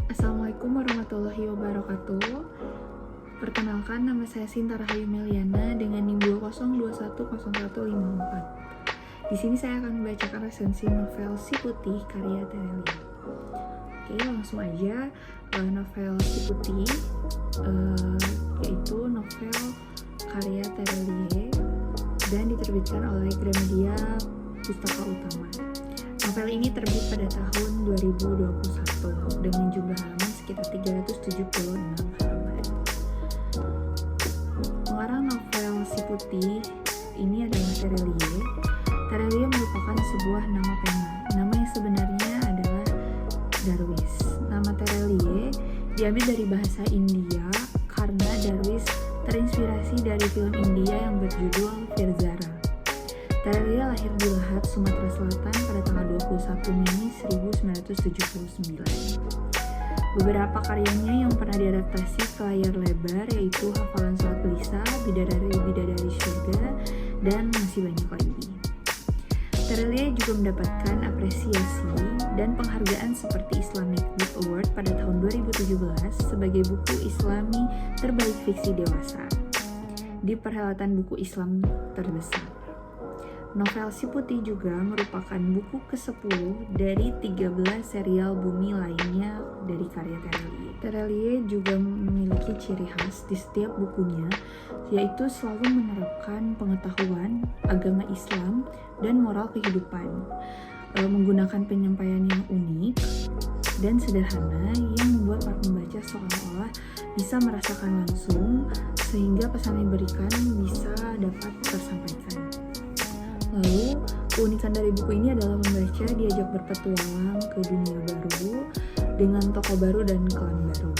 Assalamualaikum warahmatullahi wabarakatuh. Perkenalkan, nama saya Sinta Rahayu Meliana dengan NIM 202010154. Di sini saya akan membacakan resensi novel Si Putih karya Terelia. Oke, langsung aja. Novel Si Putih yaitu novel karya Terelia dan diterbitkan oleh Gramedia Pustaka Utama. Novel ini terbit pada tahun 2021 dengan jumlah halaman sekitar 376 halaman. Pengarang novel Si Putih ini adalah Terelia. Terelia merupakan sebuah nama pena. Nama yang sebenarnya adalah Darwis. Nama Terelia diambil dari bahasa India karena Darwis terinspirasi dari film India yang berjudul Firzara. Terelia lahir di Lahat, Sumatera Selatan pada tanggal 21 Mei 1979. Beberapa karyanya yang pernah diadaptasi ke layar lebar yaitu Hafalan Sholat Belisa, Bidadari Syurga, dan masih banyak lagi. Terelia juga mendapatkan apresiasi dan penghargaan seperti Islamic Book Award pada tahun 2017 sebagai buku Islami terbaik fiksi dewasa di perhelatan buku Islam terbesar. Novel Si Putih juga merupakan buku ke-10 dari 13 serial bumi lainnya dari karya Terelia. Terelia juga memiliki ciri khas di setiap bukunya, yaitu selalu menerapkan pengetahuan, agama Islam, dan moral kehidupan, menggunakan penyampaian yang unik dan sederhana yang membuat para pembaca seolah-olah bisa merasakan langsung, sehingga pesan yang diberikan bisa dapat tersampaikan. Lalu, keunikan dari buku ini adalah membaca diajak berpetualang ke dunia baru dengan tokoh baru dan klan baru.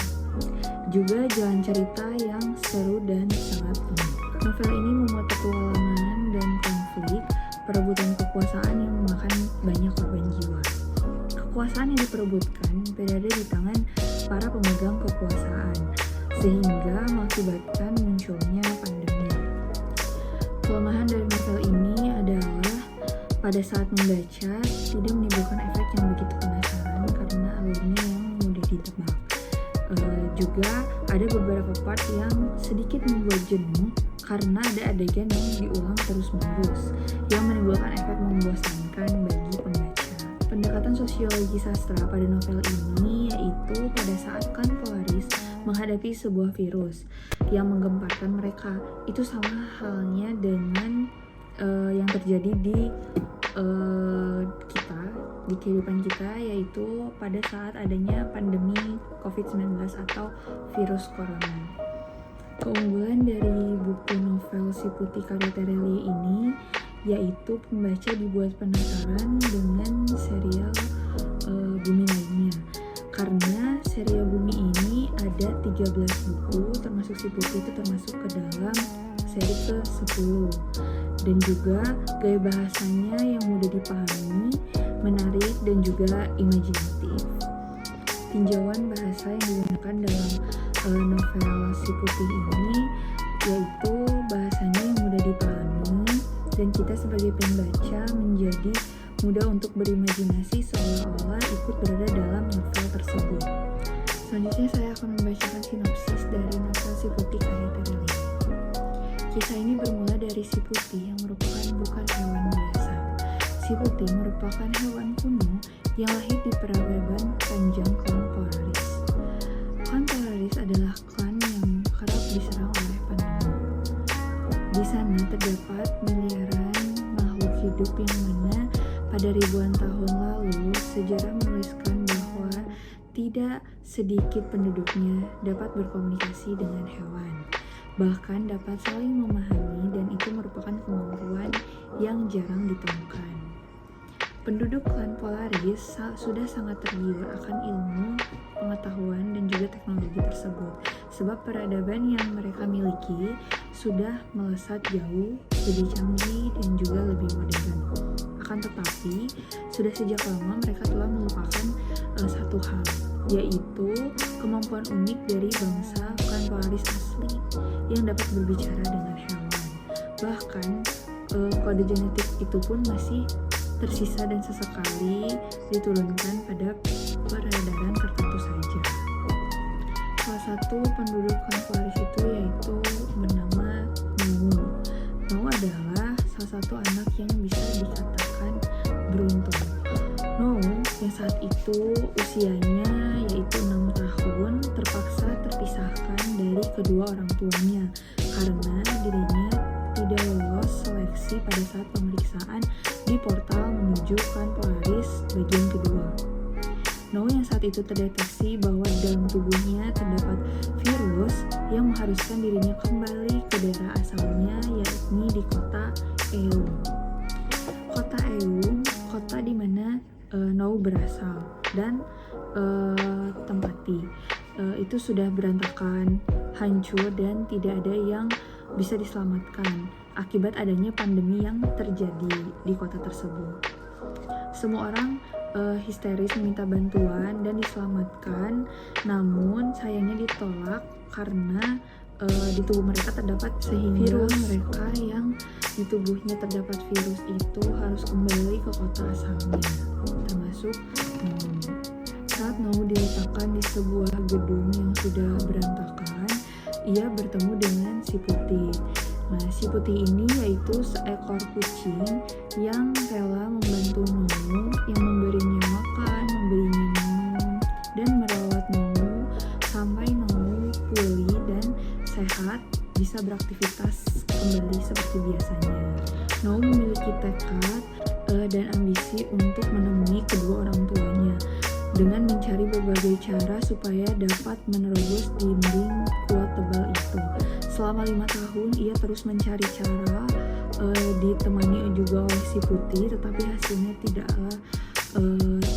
Juga jalan cerita yang seru dan sangat unik. Novel ini memuat petualangan dan konflik perebutan kekuasaan yang memakan banyak korban jiwa. Kekuasaan yang diperebutkan berada di tangan para pemegang kekuasaan, sehingga mengakibatkan munculnya pandemi. Kelemahan dari novel ini adalah pada saat membaca tidak menimbulkan efek yang begitu penasaran karena alurnya yang mudah ditebak. Juga ada beberapa part yang sedikit membuat jenuh karena ada adegan yang diulang terus-menerus yang menimbulkan efek membosankan bagi pembaca. Pendekatan sosiologi sastra pada novel ini yaitu pada saat klan Polaris menghadapi sebuah virus yang menggemparkan mereka. Itu sama halnya dengan yang terjadi di kehidupan kita, yaitu pada saat adanya pandemi COVID-19 atau virus corona. Keunggulan dari buku novel Si Putih karya Terelia ini yaitu pembaca dibuat penasaran dengan serial bumi lainnya. Karena serial bumi ini ada 13 buku, termasuk Si Putih itu termasuk ke dalam seri ke-10. Dan juga gaya bahasanya yang mudah dipahami, menarik, dan juga imajinatif. Tinjauan bahasa yang digunakan dalam novel Si Putih ini yaitu bahasanya yang mudah dipahami, dan kita sebagai pembaca menjadi mudah untuk berimajinasi seolah-olah ikut berada dalam novel tersebut. Selanjutnya saya akan membacakan sinopsis dari novel Si Putih karya Terelia. Kisah ini bermula dari Si Putih yang merupakan bukan hewan biasa. Si Putih merupakan hewan kuno yang lahir di peradaban panjang klan Polaris. Klan Polaris adalah klan yang kerap diserang oleh pandemi. Di sana terdapat miliaran makhluk hidup yang mana pada ribuan tahun lalu sejarah menuliskan bahwa tidak sedikit penduduknya dapat berkomunikasi dengan hewan, bahkan dapat saling memahami, dan itu merupakan kemampuan yang jarang ditemukan. Penduduk klan Polaris sudah sangat tergiur akan ilmu, pengetahuan, dan juga teknologi tersebut, sebab peradaban yang mereka miliki sudah melesat jauh, lebih canggih, dan juga lebih modern. Akan tetapi, sudah sejak lama mereka telah melupakan satu hal, yaitu kemampuan unik dari bangsa klan Polaris asli yang dapat berbicara dengan hewan. Bahkan kode genetik itu pun masih tersisa dan sesekali diturunkan pada peredaran tertentu saja. Salah satu penduduk Klan Polaris itu yaitu bernama Nou. Nou adalah salah satu anak yang bisa dikatakan beruntung. Nou yang saat itu usianya yaitu 6 tahun terpaksa terpisahkan dari kedua orang tuanya karena dirinya tidak lolos seleksi pada saat pemeriksaan di portal menuju Klan Polaris bagian kedua. Nou yang saat itu terdeteksi bahwa dalam tubuhnya terdapat virus yang mengharuskan dirinya kembali ke daerah asalnya, yakni di kota Eum. Kota Eum, kota di mana Nou berasal dan tempati, itu sudah berantakan, hancur dan tidak ada yang bisa diselamatkan akibat adanya pandemi yang terjadi di kota tersebut. Semua orang histeris meminta bantuan dan diselamatkan, namun sayangnya ditolak karena di tubuh mereka terdapat sehingga mereka yang di tubuhnya terdapat virus itu harus kembali ke kota asalnya, termasuk Nou. Saat Nou diletakkan di sebuah gedung yang sudah berantakan, ia bertemu dengan si Putih. Nah, si Putih ini yaitu seekor kucing yang rela membantu Nou, yang memberinya makan, memberinya minum, dan merawat Nou sampai Nou pulih dan sehat, bisa beraktivitas kembali seperti biasanya. Nou memiliki tekad dan ambisi untuk menemui kedua orang tuanya dengan mencari berbagai cara supaya dapat menerobos dinding kuat tebal itu. Selama 5 tahun ia terus mencari cara, ditemani juga oleh si Putih, tetapi hasilnya tidaklah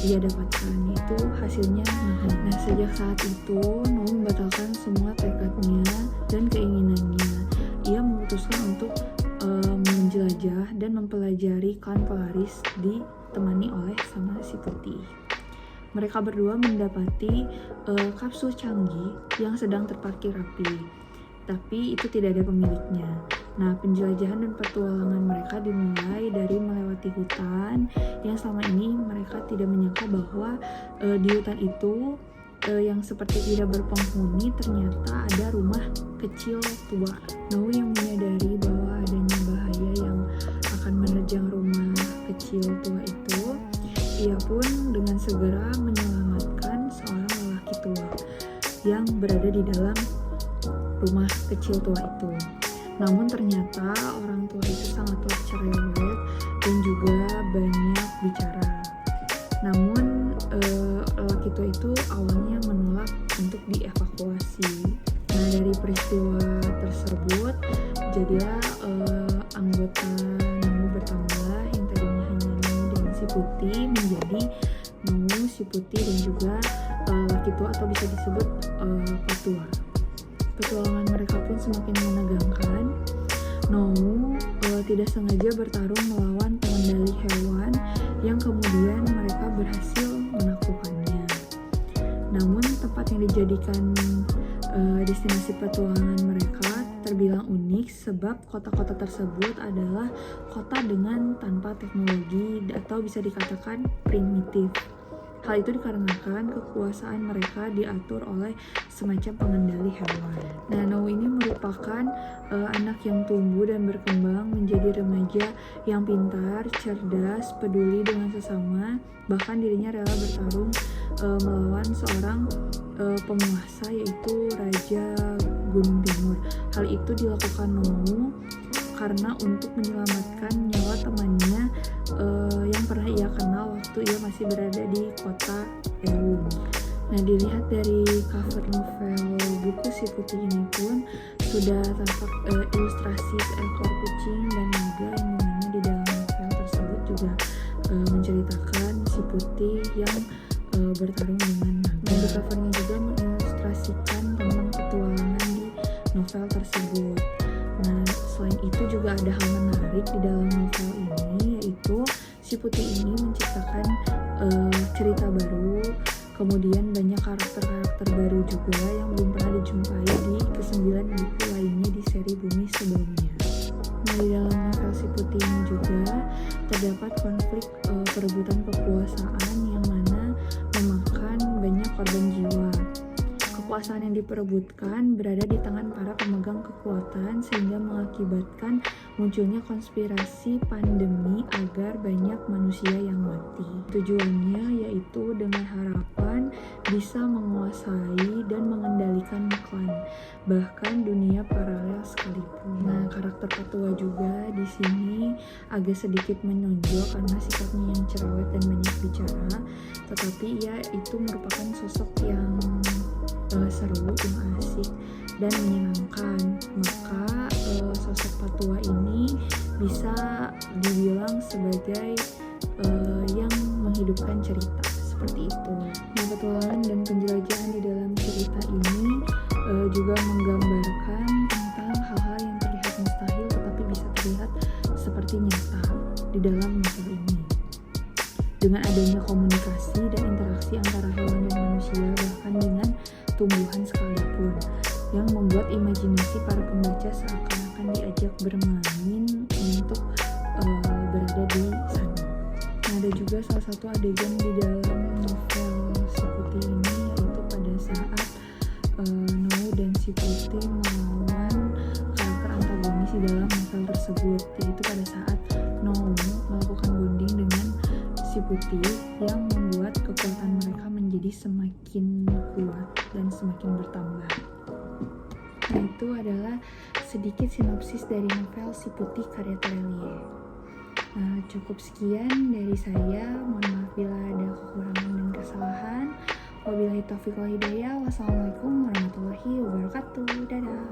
ia dapatkan, yaitu hasilnya nahan. Nah, sejak saat itu Nou membatalkan semua tekadnya dan keinginannya. Ia memutuskan untuk menjelajah dan mempelajari Klan Polaris ditemani oleh sama si Putih. Mereka berdua mendapati kapsul canggih yang sedang terparkir rapi, tapi itu tidak ada pemiliknya. Nah, penjelajahan dan petualangan mereka dimulai dari melewati hutan yang selama ini mereka tidak menyangka bahwa di hutan itu yang seperti tidak berpenghuni ternyata ada rumah kecil tua. Nou yang menyadari bahwa adanya bahaya yang akan menerjang rumah kecil tua itu, ia pun dengan segera menyelamatkan seorang lelaki tua yang berada di dalam rumah kecil tua itu. Namun ternyata orang tua itu sangatlah cerewet dan juga banyak bicara. Namun lelaki tua itu awalnya menolak untuk dievakuasi. Nah, dari peristiwa tersebut jadilah anggota Nou bertambah, yang tadinya hanya Nou dengan si Putih menjadi Nou, si Putih dan juga lelaki tua atau bisa disebut petua. Petualangan mereka pun semakin menegangkan. Nou tidak sengaja bertarung melawan pengendali hewan yang kemudian mereka berhasil menaklukkannya. Namun tempat yang dijadikan destinasi petualangan mereka terbilang unik sebab kota-kota tersebut adalah kota dengan tanpa teknologi atau bisa dikatakan primitif. Hal itu dikarenakan kekuasaan mereka diatur oleh semacam pengendali hewan. Nah, Nou ini merupakan anak yang tumbuh dan berkembang menjadi remaja yang pintar, cerdas, peduli dengan sesama, bahkan dirinya rela bertarung melawan seorang penguasa yaitu Raja Gunung Timur. Hal itu dilakukan Nou karena untuk menyelamatkan nyawa temannya yang pernah ia kenal waktu ia masih berada di kota Eum. Nah, dilihat dari cover novel buku si Putih ini pun sudah tampak ilustrasi seekor kucing dan naga yang dimana di dalam novel tersebut juga menceritakan si Putih yang bertarung dengan naga. Nah, di covernya juga mengilustrasikan tentang petualangan di novel tersebut. Nah, selain itu juga ada hal menarik di dalam novel ini, yaitu si Putih ini menciptakan cerita baru, kemudian banyak karakter-karakter baru juga yang belum pernah dijumpai di ke-9 buku lainnya di seri Bumi sebelumnya. Nah, di dalam novel Si Putih ini juga terdapat konflik perebutan kekuasaan yang mana memakan banyak korban jiwa. Kekuasaan yang diperebutkan berada di tangan para pemegang kekuatan sehingga mengakibatkan munculnya konspirasi pandemi agar banyak manusia yang mati. Tujuannya yaitu dengan harapan bisa menguasai dan mengendalikan klan, bahkan dunia paralel sekalipun. Nah, karakter Patua juga di sini agak sedikit menonjol karena sikapnya yang cerewet dan banyak bicara, tetapi ia itu merupakan sosok yang seru, yang asik dan menyenangkan. Maka sosok Patua ini bisa dibilang sebagai yang menghidupkan cerita seperti itu. Nah, petualangan dan penjelajahan di dalam cerita ini juga menggambarkan tentang hal-hal yang terlihat mustahil tetapi bisa terlihat seperti nyata di dalam novel ini. Dengan adanya komunikasi dan interaksi antara hewan dan manusia, bahkan dengan tumbuhan sekalipun, yang membuat imajinasi para pembaca seakan-akan diajak bermain untuk berada di sana. Nah, ada juga salah satu adegan di dalam novel Si Putih ini, yaitu pada saat Nou dan Si Putih melawan karakter antagonis di dalam novel tersebut, yaitu pada saat Nou melakukan bonding dengan Si Putih yang membuat kekuatan mereka menjadi semakin kuat dan semakin bertambah. Nah, itu adalah sedikit sinopsis dari novel Si Putih karya Terelie. Nah, cukup sekian dari saya. Mohon maaf bila ada kekurangan dan kesalahan. Wabillahi taufiq wal hidayah. Wassalamualaikum warahmatullahi wabarakatuh. Dadah.